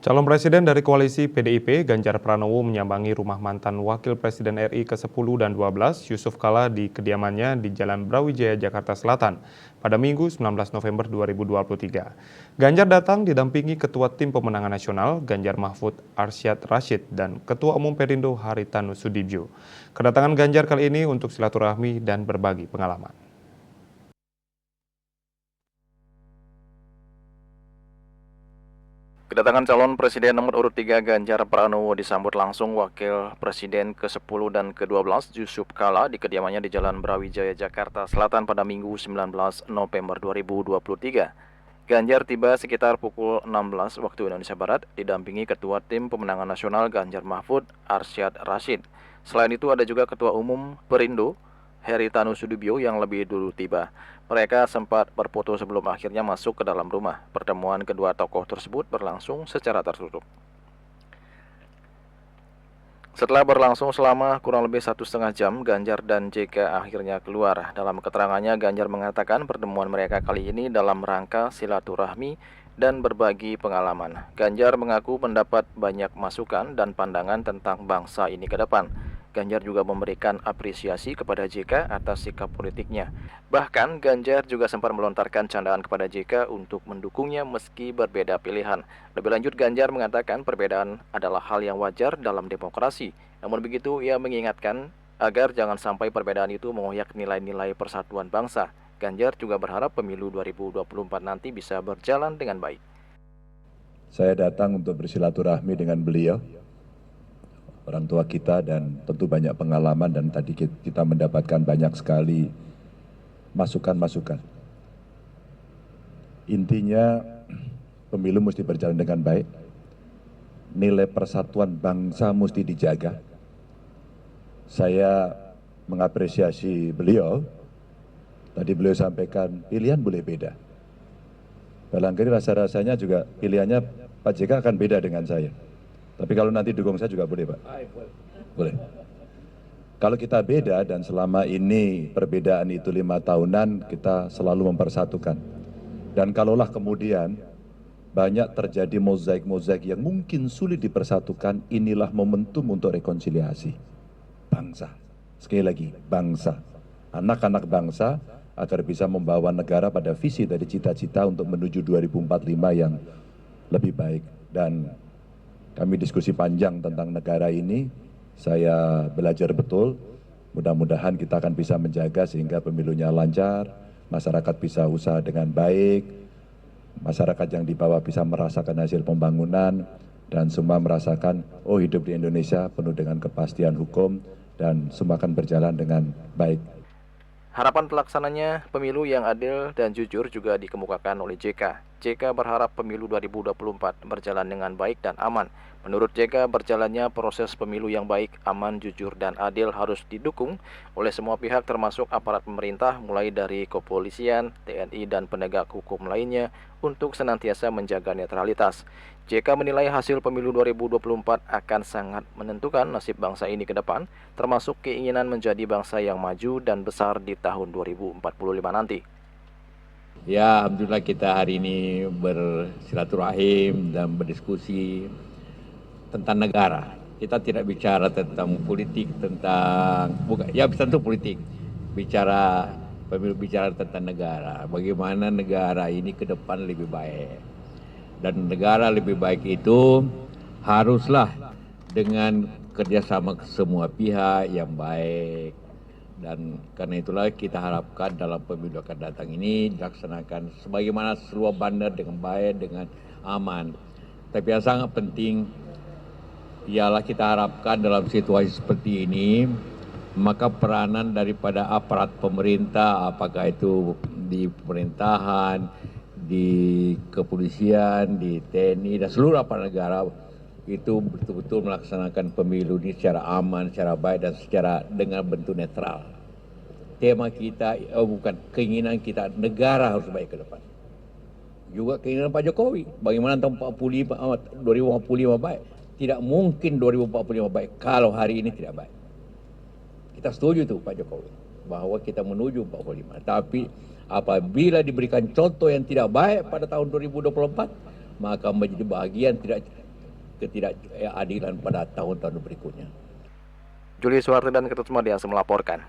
Calon Presiden dari Koalisi PDIP, Ganjar Pranowo menyambangi rumah mantan Wakil Presiden RI ke-10 dan 12, Yusuf Kala di kediamannya di Jalan Brawijaya, Jakarta Selatan, pada Minggu 19 November 2023. Ganjar datang didampingi Ketua Tim Pemenangan Nasional, Ganjar Mahfud Arsyad Rashid, dan Ketua Umum Perindo Haritanu Sudibyo. Kedatangan Ganjar kali ini untuk silaturahmi dan berbagi pengalaman. Kedatangan calon presiden nomor urut 3 Ganjar Pranowo disambut langsung Wakil Presiden ke-10 dan ke-12 Yusuf Kala di kediamannya di Jalan Brawijaya, Jakarta Selatan pada Minggu 19 November 2023. Ganjar tiba sekitar pukul 16 waktu Indonesia Barat didampingi Ketua Tim Pemenangan Nasional Ganjar Mahfud Arsyad Rashid. Selain itu ada juga Ketua Umum Perindo Haritanu Sudibyo yang lebih dulu tiba. Mereka sempat berfoto sebelum akhirnya masuk ke dalam rumah. Pertemuan kedua tokoh tersebut berlangsung secara tertutup. Setelah berlangsung selama kurang lebih 1,5 jam, Ganjar dan JK akhirnya keluar. Dalam keterangannya, Ganjar mengatakan pertemuan mereka kali ini dalam rangka silaturahmi dan berbagi pengalaman. Ganjar mengaku mendapat banyak masukan dan pandangan tentang bangsa ini ke depan. Ganjar juga memberikan apresiasi kepada JK atas sikap politiknya. Bahkan Ganjar juga sempat melontarkan candaan kepada JK untuk mendukungnya meski berbeda pilihan. Lebih lanjut, Ganjar mengatakan perbedaan adalah hal yang wajar dalam demokrasi. Namun begitu, ia mengingatkan agar jangan sampai perbedaan itu mengoyak nilai-nilai persatuan bangsa. Ganjar juga berharap pemilu 2024 nanti bisa berjalan dengan baik. Saya datang untuk bersilaturahmi dengan beliau, orang tua kita, dan tentu banyak pengalaman, dan tadi kita mendapatkan banyak sekali masukan-masukan. Intinya pemilu mesti berjalan dengan baik, nilai persatuan bangsa mesti dijaga. Saya mengapresiasi beliau, tadi beliau sampaikan pilihan boleh beda. Barangkali rasa-rasanya juga pilihannya Pak JK akan beda dengan saya. Tapi kalau nanti dukung saya juga boleh, Pak? Boleh. Kalau kita beda dan selama ini perbedaan itu 5 tahunan, kita selalu mempersatukan. Dan kalaulah kemudian banyak terjadi mozaik-mozaik yang mungkin sulit dipersatukan, inilah momentum untuk rekonsiliasi bangsa. Sekali lagi, bangsa. Anak-anak bangsa agar bisa membawa negara pada visi dari cita-cita untuk menuju 2045 yang lebih baik. Dan kami diskusi panjang tentang negara ini, saya belajar betul, mudah-mudahan kita akan bisa menjaga sehingga pemilunya lancar, masyarakat bisa usaha dengan baik, masyarakat yang di bawah bisa merasakan hasil pembangunan, dan semua merasakan, oh hidup di Indonesia penuh dengan kepastian hukum, dan semua akan berjalan dengan baik. Harapan pelaksananya pemilu yang adil dan jujur juga dikemukakan oleh JK. JK berharap pemilu 2024 berjalan dengan baik dan aman. Menurut JK, berjalannya proses pemilu yang baik, aman, jujur, dan adil harus didukung oleh semua pihak termasuk aparat pemerintah mulai dari kepolisian, TNI, dan penegak hukum lainnya untuk senantiasa menjaga netralitas. JK menilai hasil pemilu 2024 akan sangat menentukan nasib bangsa ini ke depan, termasuk keinginan menjadi bangsa yang maju dan besar di tahun 2045 nanti. Ya, alhamdulillah kita hari ini bersilaturahim dan berdiskusi tentang negara. Kita tidak bicara tentang politik, tentu politik. Bicara pemilu, bicara tentang negara. Bagaimana negara ini ke depan lebih baik. Dan negara lebih baik itu haruslah dengan kerjasama semua pihak yang baik. Dan karena itulah kita harapkan dalam pemilu akan datang ini dilaksanakan sebagaimana seluruh bandar dengan baik, dengan aman. Tapi yang sangat penting ialah kita harapkan dalam situasi seperti ini, maka peranan daripada aparat pemerintah, apakah itu di pemerintahan, di kepolisian, di TNI, dan seluruh aparat negara, itu betul-betul melaksanakan pemilu ini secara aman, secara baik, dan secara dengan bentuk netral. Tema kita, bukan keinginan kita, negara harus baik ke depan. Juga keinginan Pak Jokowi, bagaimana tahun 2045 baik. Tidak mungkin 2045 baik kalau hari ini tidak baik. Kita setuju tuh Pak Jokowi, bahwa kita menuju 45. Tapi apabila diberikan contoh yang tidak baik pada tahun 2024, maka menjadi bagian tidak ketidakadilan pada tahun-tahun berikutnya. Juli Suharti dan Ketut Sumadias melaporkan.